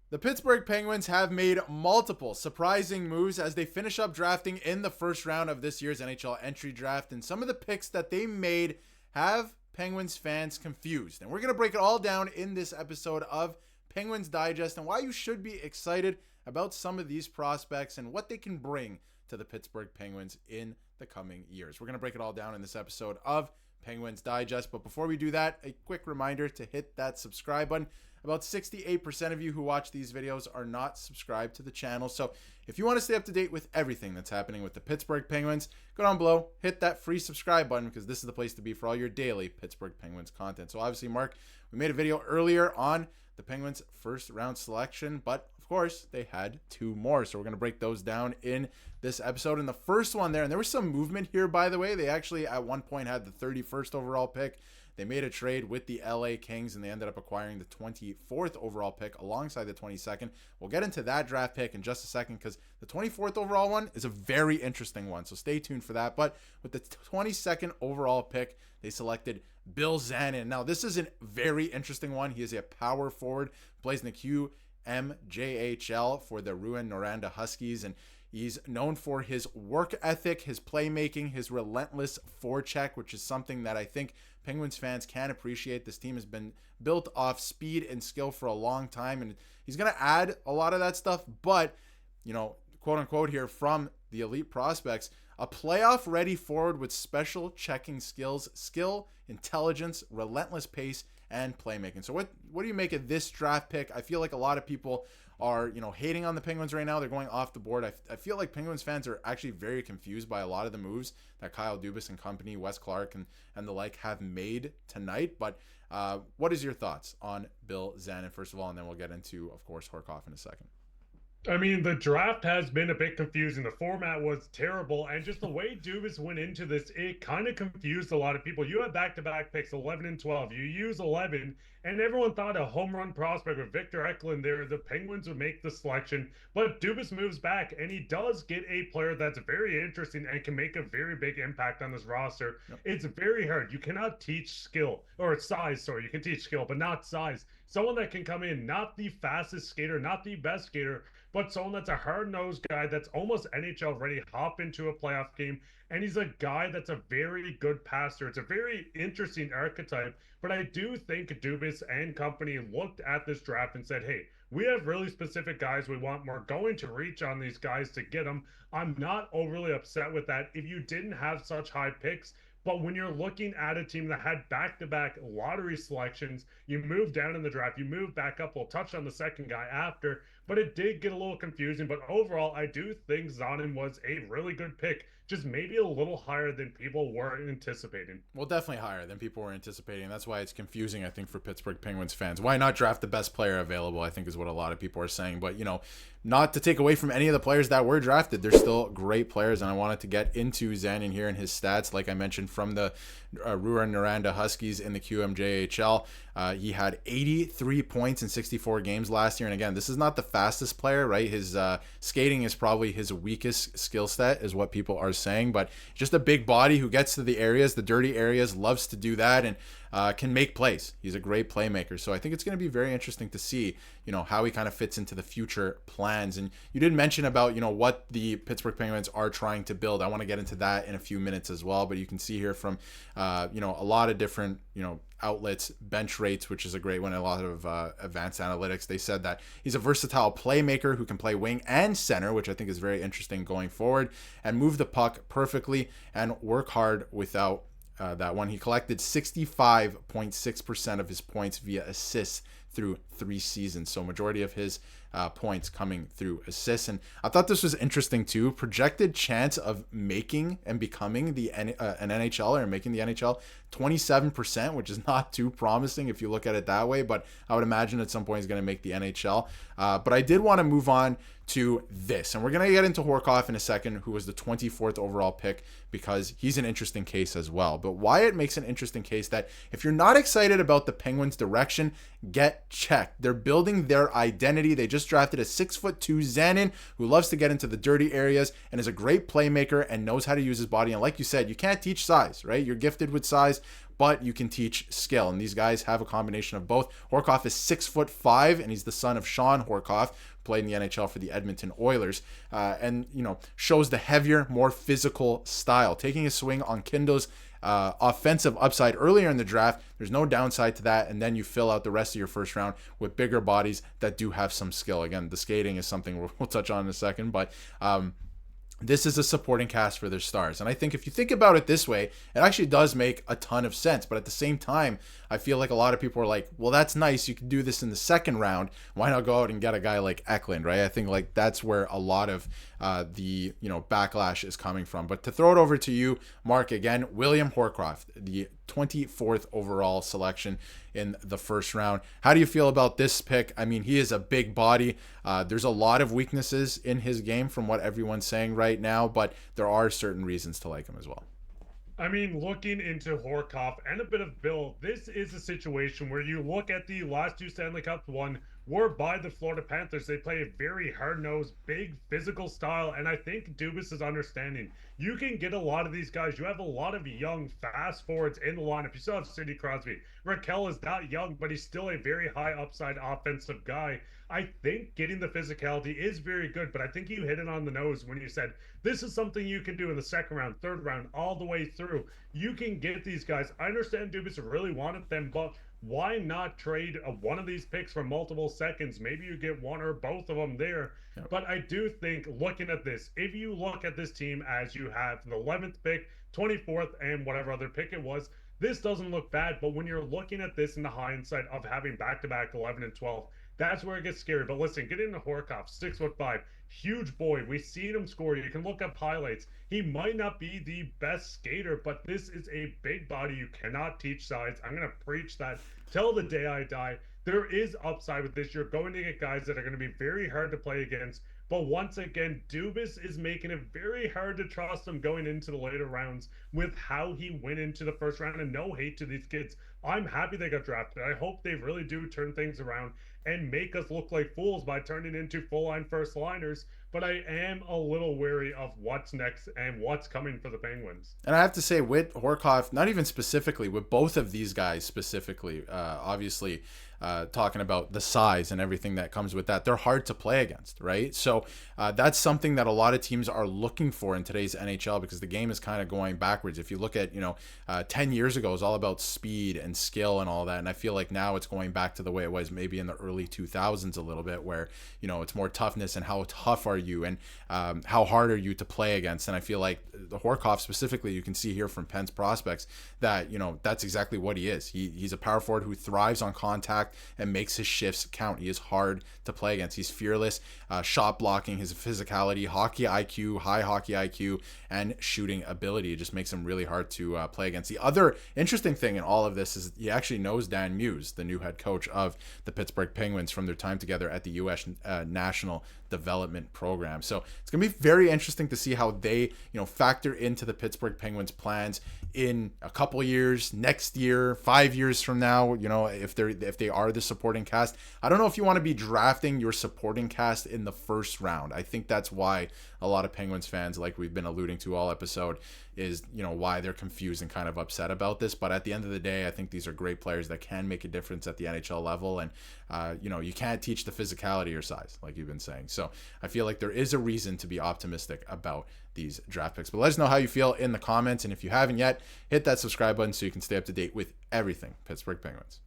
The Pittsburgh Penguins have made multiple surprising moves as they finish up drafting in the first round of this year's NHL entry draft, and some of the picks that they made have Penguins fans confused. And we're going to break it all down in this episode of Penguins Digest and why you should be excited about some of these prospects and what they can bring to the Pittsburgh Penguins in the coming years. We're going to break it all down in this episode of Penguins Digest. But before we do that, a quick reminder to hit that subscribe button. About 68% of you who watch these videos are not subscribed to the channel. So if you want to stay up to date with everything that's happening with the Pittsburgh Penguins, go down below, hit that free subscribe button because this is the place to be for all your daily Pittsburgh Penguins content. So obviously, Mark, we made a video earlier on the Penguins' first round selection, but of course, they had two more. So we're going to break those down in this episode. And the first one there, and there was some movement here, by the way. They actually at one point had the 31st overall pick. They made a trade with the LA Kings, and they ended up acquiring the 24th overall pick alongside the 22nd. We'll get into that draft pick in just a second because the 24th overall one is a very interesting one, so stay tuned for that. But with the 22nd overall pick, they selected Bill Zanin. Now, this is a very interesting one. He is a power forward, plays in the QMJHL for the Rouyn-Noranda Huskies, and he's known for his work ethic, his playmaking, his relentless forecheck, which is something that I think Penguins fans can appreciate. This team has been built off speed and skill for a long time, and he's going to add a lot of that stuff. But, you know, quote unquote here from the elite prospects, a playoff-ready forward with special checking skills, skill, intelligence, relentless pace, and playmaking. So what do you make of this draft pick? I feel like a lot of people are, hating on the Penguins right now. They're going off the board. I feel like Penguins fans are actually very confused by a lot of the moves that Kyle Dubas and company, Wes Clark and the like have made tonight. But what is your thoughts on Bill Zanin, first of all, and then we'll get into, of course, Horov in a second. I mean, the draft has been a bit confusing. The format was terrible, and just the way Dubas went into this, it kind of confused a lot of people. You had back-to-back picks, 11 and 12. You use 11, and everyone thought a home run prospect with Victor Eklund there, the Penguins would make the selection. But Dubas moves back, and he does get a player that's very interesting and can make a very big impact on this roster. Yep. It's very hard. You cannot teach skill, or size, sorry. You can teach skill, but not size. Someone that can come in, not the fastest skater, not the best skater, but someone that's a hard-nosed guy that's almost NHL ready, hop into a playoff game, and he's a guy that's a very good passer. It's a very interesting archetype, but I do think Dubas and company looked at this draft and said, hey, we have really specific guys we want. We're going to reach on these guys to get them. I'm not overly upset with that. If you didn't have such high picks, but when you're looking at a team that had back-to-back lottery selections, you move down in the draft, you move back up. We'll touch on the second guy after, but it did get a little confusing. But overall, I do think Zanin was a really good pick, just maybe a little higher than people were anticipating. Well, definitely higher than people were anticipating. That's why it's confusing, I think, for Pittsburgh Penguins fans. Why not draft the best player available, I think is what a lot of people are saying. But, not to take away from any of the players that were drafted. They're still great players, and I wanted to get into Zanin here and his stats, like I mentioned, from the Rouyn-Noranda Huskies in the QMJHL. He had 83 points in 64 games last year, and again, this is not the fastest player, right? His skating is probably his weakest skill set, is what people are saying, but just a big body who gets to the areas, the dirty areas, loves to do that, and can make plays. He's a great playmaker. So I think it's going to be very interesting to see, how he kind of fits into the future plans. And you did mention about, what the Pittsburgh Penguins are trying to build. I want to get into that in a few minutes as well. But you can see here from, a lot of different, outlets, bench rates, which is a great one, a lot of advanced analytics. They said that he's a versatile playmaker who can play wing and center, which I think is very interesting going forward, and move the puck perfectly and work hard without that one. He collected 65.6% of his points via assists through 3 seasons. So majority of his points coming through assists. And I thought this was interesting too. Projected chance of making and becoming an NHLer and making the NHL, 27%, which is not too promising if you look at it that way. But I would imagine at some point he's going to make the NHL. But I did want to move on to this. And we're going to get into Horov in a second, who was the 24th overall pick, because he's an interesting case as well. But why it makes an interesting case that if you're not excited about the Penguins' direction, get checked. They're building their identity. They just drafted a 6'2" Zanin who loves to get into the dirty areas and is a great playmaker and knows how to use his body. And like you said, you can't teach size, right? You're gifted with size, but you can teach skill. And these guys have a combination of both. Horov is 6'5", and he's the son of Sean Horov, played in the NHL for the Edmonton Oilers, and shows the heavier, more physical style, taking a swing on Kindo's offensive upside earlier in the draft. There's no downside to that, and then you fill out the rest of your first round with bigger bodies that do have some skill. Again, the skating is something we'll touch on in a second, but this is a supporting cast for their stars. And I think if you think about it this way, it actually does make a ton of sense. But at the same time, I feel like a lot of people are like, well, that's nice. You can do this in the second round. Why not go out and get a guy like Eklund, right? I think like that's where a lot of the backlash is coming from. But to throw it over to you, Mark, again, William Horov, the 24th overall selection in the first round. How do you feel about this pick? I mean, he is a big body. There's a lot of weaknesses in his game from what everyone's saying right now, but there are certain reasons to like him as well. I mean, looking into Horov and a bit of Bill, this is a situation where you look at the last two Stanley Cups won were by the Florida Panthers. They play a very hard-nosed, big, physical style, and I think Dubas is understanding. You can get a lot of these guys. You have a lot of young fast forwards in the lineup. You still have Sidney Crosby. Raquel is not young, but he's still a very high upside offensive guy. I think getting the physicality is very good, but I think you hit it on the nose when you said this is something you can do in the second round, third round, all the way through. You can get these guys. I understand Dubas really wanted them, but why not trade one of these picks for multiple seconds? Maybe you get one or both of them there. Yep. But I do think looking at this, if you look at this team as you have the 11th pick, 24th, and whatever other pick it was, this doesn't look bad. But when you're looking at this in the hindsight of having back-to-back 11 and 12, that's where it gets scary. But listen, get into Horov, 6'5", huge boy. We've seen him score. You can look up highlights. He might not be the best skater, but this is a big body. You cannot teach size. I'm going to preach that till the day I die. There is upside with this. You're going to get guys that are going to be very hard to play against. But once again, Dubas is making it very hard to trust him going into the later rounds with how he went into the first round. And no hate to these kids. I'm happy they got drafted. I hope they really do turn things around and make us look like fools by turning into full-line first-liners. But I am a little wary of what's next and what's coming for the Penguins. And I have to say, with Horov, not even specifically, with both of these guys specifically, obviously talking about the size and everything that comes with that, they're hard to play against, right? So that's something that a lot of teams are looking for in today's NHL, because the game is kind of going backwards. If you look at, 10 years ago, it was all about speed and skill and all that. And I feel like now it's going back to the way it was maybe in the early 2000s a little bit, where, it's more toughness and how tough are you and how hard are you to play against. And I feel like the Horov specifically, you can see here from Penn's prospects that, that's exactly what he is. He's a power forward who thrives on contact and makes his shifts count. He is hard to play against. He's fearless, shot blocking, his physicality, hockey IQ, high hockey IQ, and shooting ability. It just makes him really hard to play against. The other interesting thing in all of this is he actually knows Dan Muse, the new head coach of the Pittsburgh Penguins, from their time together at the U.S. National Development Program. So it's going to be very interesting to see how they, factor into the Pittsburgh Penguins plans in a couple years, next year, 5 years from now, if they are the supporting cast. I don't know if you want to be drafting your supporting cast in the first round. I think that's why a lot of Penguins fans, like we've been alluding to all episode, is why they're confused and kind of upset about this. But at the end of the day, I think these are great players that can make a difference at the NHL level, and you can't teach the physicality or size, like you've been saying. So I feel like there is a reason to be optimistic about these draft picks. But let us know how you feel in the comments, and if you haven't yet, hit that subscribe button so you can stay up to date with everything Pittsburgh Penguins.